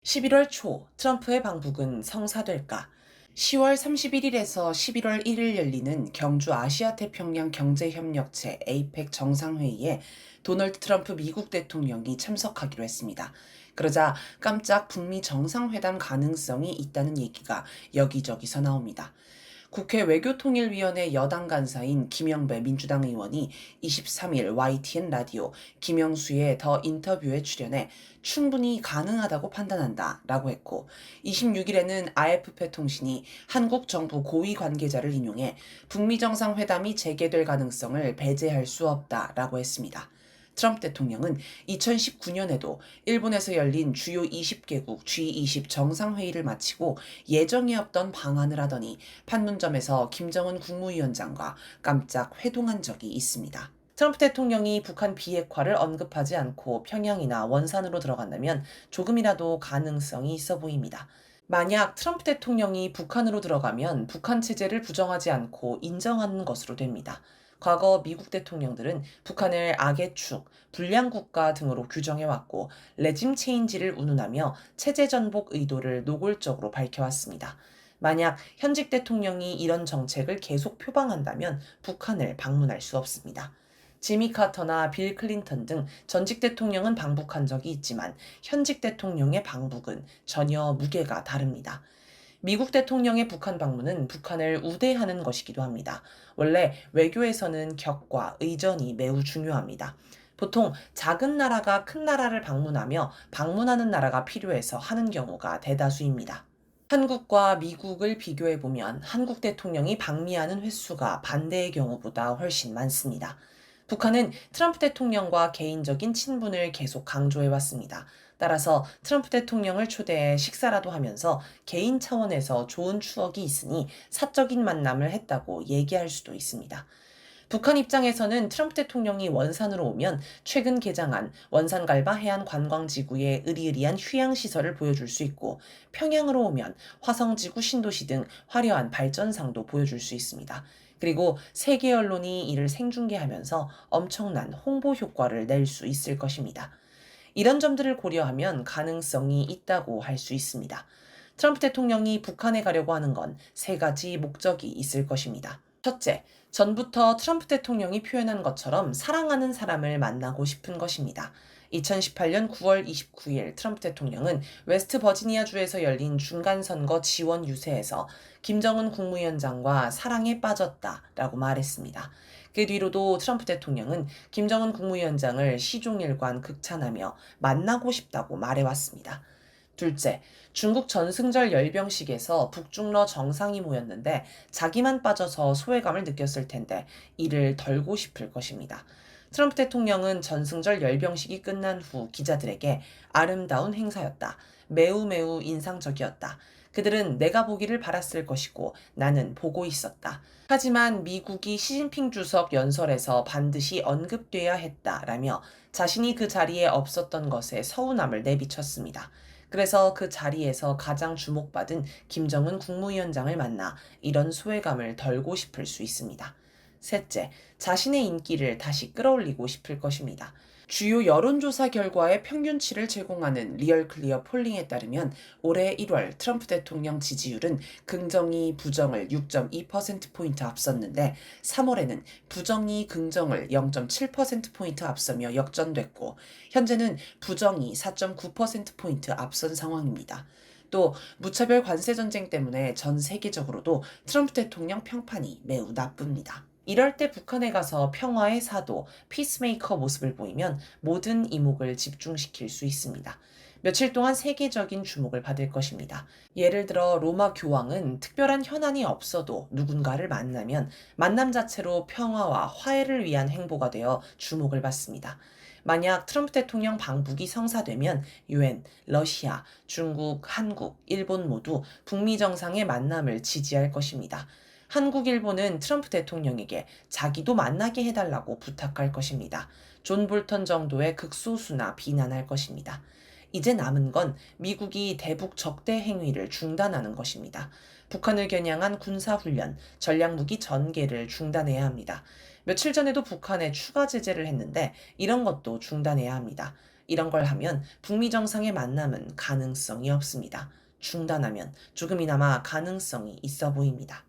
11월 초 트럼프의 방북은 성사될까? 10월 31일에서 11월 1일 열리는 경주 아시아태평양 경제협력체 에이펙 정상회의에 도널드 트럼프 미국 대통령이 참석하기로 했습니다. 그러자 깜짝 북미 정상회담 가능성이 있다는 얘기가 여기저기서 나옵니다. 국회 외교통일위원회 여당 간사인 김영배 민주당 의원이 23일 YTN 라디오 김영수의 더 인터뷰에 출연해 충분히 가능하다고 판단한다 라고 했고, 26일에는 AFP 통신이 한국 정부 고위 관계자를 인용해 북미 정상회담이 재개될 가능성을 배제할 수 없다 라고 했습니다. 트럼프 대통령은 2019년에도 일본에서 열린 주요 20개국 G20 정상회의를 마치고 예정이 없던 방한을 하더니 판문점에서 김정은 국무위원장과 깜짝 회동한 적이 있습니다. 트럼프 대통령이 북한 비핵화를 언급하지 않고 평양이나 원산으로 들어간다면 조금이라도 가능성이 있어 보입니다. 만약 트럼프 대통령이 북한으로 들어가면 북한 체제를 부정하지 않고 인정하는 것으로 됩니다. 과거 미국 대통령들은 북한을 악의 축, 불량 국가 등으로 규정해왔고 레짐 체인지를 운운하며 체제 전복 의도를 노골적으로 밝혀왔습니다. 만약 현직 대통령이 이런 정책을 계속 표방한다면 북한을 방문할 수 없습니다. 지미 카터나 빌 클린턴 등 전직 대통령은 방북한 적이 있지만 현직 대통령의 방북은 전혀 무게가 다릅니다. 미국 대통령의 북한 방문은 북한을 우대하는 것이기도 합니다. 원래 외교에서는 격과 의전이 매우 중요합니다. 보통 작은 나라가 큰 나라를 방문하며 방문하는 나라가 필요해서 하는 경우가 대다수입니다. 한국과 미국을 비교해보면 한국 대통령이 방미하는 횟수가 반대의 경우보다 훨씬 많습니다. 북한은 트럼프 대통령과 개인적인 친분을 계속 강조해왔습니다. 따라서 트럼프 대통령을 초대해 식사라도 하면서 개인 차원에서 좋은 추억이 있으니 사적인 만남을 했다고 얘기할 수도 있습니다. 북한 입장에서는 트럼프 대통령이 원산으로 오면 최근 개장한 원산갈바 해안관광지구의 으리으리한 휴양시설을 보여줄 수 있고, 평양으로 오면 화성지구 신도시 등 화려한 발전상도 보여줄 수 있습니다. 그리고 세계 언론이 이를 생중계하면서 엄청난 홍보 효과를 낼 수 있을 것입니다. 이런 점들을 고려하면 가능성이 있다고 할 수 있습니다. 트럼프 대통령이 북한에 가려고 하는 건 세 가지 목적이 있을 것입니다. 첫째, 전부터 트럼프 대통령이 표현한 것처럼 사랑하는 사람을 만나고 싶은 것입니다. 2018년 9월 29일 트럼프 대통령은 웨스트 버지니아주에서 열린 중간선거 지원 유세에서 김정은 국무위원장과 사랑에 빠졌다라고 말했습니다. 그 뒤로도 트럼프 대통령은 김정은 국무위원장을 시종일관 극찬하며 만나고 싶다고 말해왔습니다. 둘째, 중국 전승절 열병식에서 북중러 정상이 모였는데 자기만 빠져서 소외감을 느꼈을 텐데 이를 덜고 싶을 것입니다. 트럼프 대통령은 전승절 열병식이 끝난 후 기자들에게 아름다운 행사였다. 매우 매우 인상적이었다. 그들은 내가 보기를 바랐을 것이고 나는 보고 있었다. 하지만 미국이 시진핑 주석 연설에서 반드시 언급돼야 했다라며 자신이 그 자리에 없었던 것에 서운함을 내비쳤습니다. 그래서 그 자리에서 가장 주목받은 김정은 국무위원장을 만나 이런 소외감을 덜고 싶을 수 있습니다. 셋째, 자신의 인기를 다시 끌어올리고 싶을 것입니다. 주요 여론조사 결과의 평균치를 제공하는 리얼 클리어 폴링에 따르면 올해 1월 트럼프 대통령 지지율은 긍정이 부정을 6.2%포인트 앞섰는데 3월에는 부정이 긍정을 0.7%포인트 앞서며 역전됐고, 현재는 부정이 4.9%포인트 앞선 상황입니다. 또 무차별 관세 전쟁 때문에 전 세계적으로도 트럼프 대통령 평판이 매우 나쁩니다. 이럴 때 북한에 가서 평화의 사도, 피스메이커 모습을 보이면 모든 이목을 집중시킬 수 있습니다. 며칠 동안 세계적인 주목을 받을 것입니다. 예를 들어 로마 교황은 특별한 현안이 없어도 누군가를 만나면 만남 자체로 평화와 화해를 위한 행보가 되어 주목을 받습니다. 만약 트럼프 대통령 방북이 성사되면 유엔, 러시아, 중국, 한국, 일본 모두 북미 정상의 만남을 지지할 것입니다. 한국, 일본은 트럼프 대통령에게 자기도 만나게 해달라고 부탁할 것입니다. 존 볼턴 정도의 극소수나 비난할 것입니다. 이제 남은 건 미국이 대북 적대 행위를 중단하는 것입니다. 북한을 겨냥한 군사훈련, 전략무기 전개를 중단해야 합니다. 며칠 전에도 북한에 추가 제재를 했는데 이런 것도 중단해야 합니다. 이런 걸 하면 북미 정상의 만남은 가능성이 없습니다. 중단하면 조금이나마 가능성이 있어 보입니다.